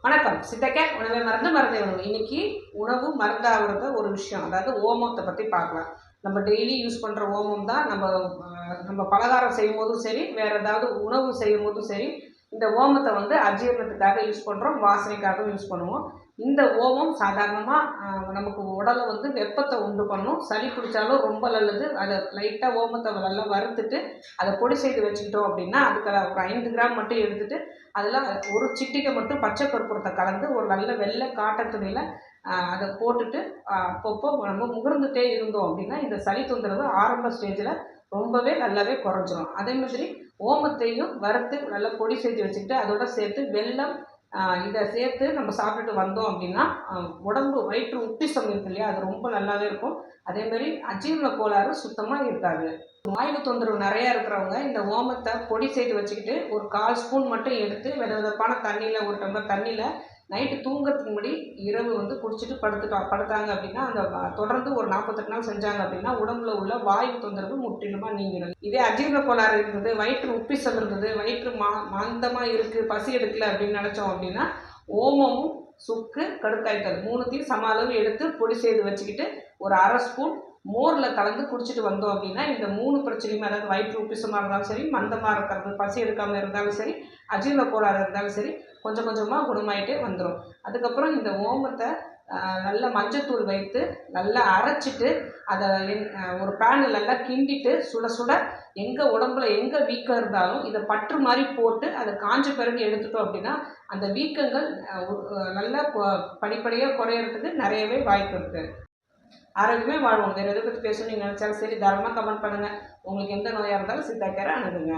வணக்கம். சித்தக்கேர் உணவை மறந்தே உணவு. இன்னைக்கு உணவு மருந்தாகிறது ஒரு விஷயம். அதாவது ஓமத்தை பற்றி பார்க்கலாம். நம்ம டெய்லி யூஸ் பண்ணுற ஓமம் தான் நம்ம பலகாரம் செய்யும்போதும் சரி, வேறு ஏதாவது உணவு செய்யும்போதும் சரி, இந்த ஓமத்தை அஜீரணத்துக்காக யூஸ் பண்ணுறோம், வாசனைக்காகவும் யூஸ் பண்ணுவோம். இந்த ஓமம் சாதாரணமாக நமக்கு உடலை வெப்பத்தை உண்டு பண்ணும். சளி பிடிச்சாலும் ரொம்ப நல்லது. அதை லைட்டாக ஓமத்தை நல்லா வறுத்துட்டு அதை பொடி செய்து வச்சுக்கிட்டோம் அப்படின்னா, அதுக்கு ஒரு 5 கிராம் மட்டும் எடுத்துகிட்டு அதில் ஒரு சிட்டிகை மட்டும் பச்சை கற்பூரத்தை கலந்து ஒரு நல்ல வெள்ளை காட்டன் துணியில் அதை போட்டுட்டு அப்பப்போ நம்ம முகர்ந்துட்டே இருந்தோம் அப்படின்னா இந்த சளி தொந்தரவு ஆரம்ப ஸ்டேஜில் ரொம்பவே நல்லாவே குறைஞ்சிரும். அதே மாதிரி ஓமத்தையும் வறுத்து நல்லா பொடி செஞ்சு வச்சுக்கிட்டு அதோட சேர்த்து வெல்லம் இதை சேர்த்து நம்ம சாப்பிட்டுட்டு வந்தோம் அப்படின்னா உடம்பு வயிற்று உப்பிசம் இருக்கு இல்லையா, அது ரொம்ப நல்லாவே இருக்கும். அதே மாதிரி அஜீரண கோளாறு சுத்தமாக இருக்காது. வாய்வு தொந்தரவு நிறையா இருக்கிறவங்க இந்த ஓமத்தை பொடி செய்து வச்சுக்கிட்டு ஒரு 1/4 ஸ்பூன் மட்டும் எடுத்து வெதப்பான தண்ணியில் ஒரு டம்ளர் தண்ணியில் நைட்டு தூங்குறதுக்கு முன்னாடி இரவு குடிச்சிட்டு படுத்தாங்க அப்படின்னா அந்த தொடர்ந்து ஒரு 48 நாள் செஞ்சாங்க அப்படின்னா உடம்புல உள்ள வாயு தொந்தரவு முற்றிலுமாக நீங்கிடும். இதே அஜீரண கோளாறு இருந்தது, வயிற்று உப்பிசம் இருந்தது, வயிற்று மந்தமாக இருக்குது, பசி எடுக்கல அப்படின்னு நினச்சோம் அப்படின்னா ஓமமும் சுக்கு கடுக்காய்த்தல் 3த்தையும் சம அளவு எடுத்து பொடி செய்து வச்சுக்கிட்டு ஒரு 1/2 ஸ்பூன் மோரில் கலந்து குடிச்சிட்டு வந்தோம் அப்படின்னா இந்த 3 பிரச்சனையுமே, அதாவது வயிற்று உப்பிசமாக இருந்தாலும் சரி, மந்தமாக இருக்கிறது, பசி எடுக்காமல் இருந்தாலும் சரி, அஜீரண கோளாறு இருந்தாலும் சரி, கொஞ்சம் கொஞ்சமாக குணமாயிட்டே வந்துடும். அதுக்கப்புறம் இந்த ஓமத்தை நல்லா மஞ்சத்தூள் வைத்து நல்லா அரைச்சிட்டு அதை ஒரு பேனில் நல்லா கிண்டிட்டு சுட சுட எங்கே உடம்புல எங்கே வீக்கம் இருந்தாலும் இதை பற்று மாதிரி போட்டு அதை காஞ்ச பிறகு எடுத்துட்டோம் அப்படின்னா அந்த வீக்கங்கள் நல்லா படிப்படியாக குறையிறதுக்கு நிறையவே வாய்ப்பு இருக்குது. ஆரோக்கியமே வாழ்வோம். வேறு எதை பற்றி பேசணும்னு நீங்கள் நினச்சாலும் சரி தாராளமாக கமெண்ட் பண்ணுங்கள். உங்களுக்கு எந்த நோயாக இருந்தாலும் சித்தா கேரை அணுகுங்க.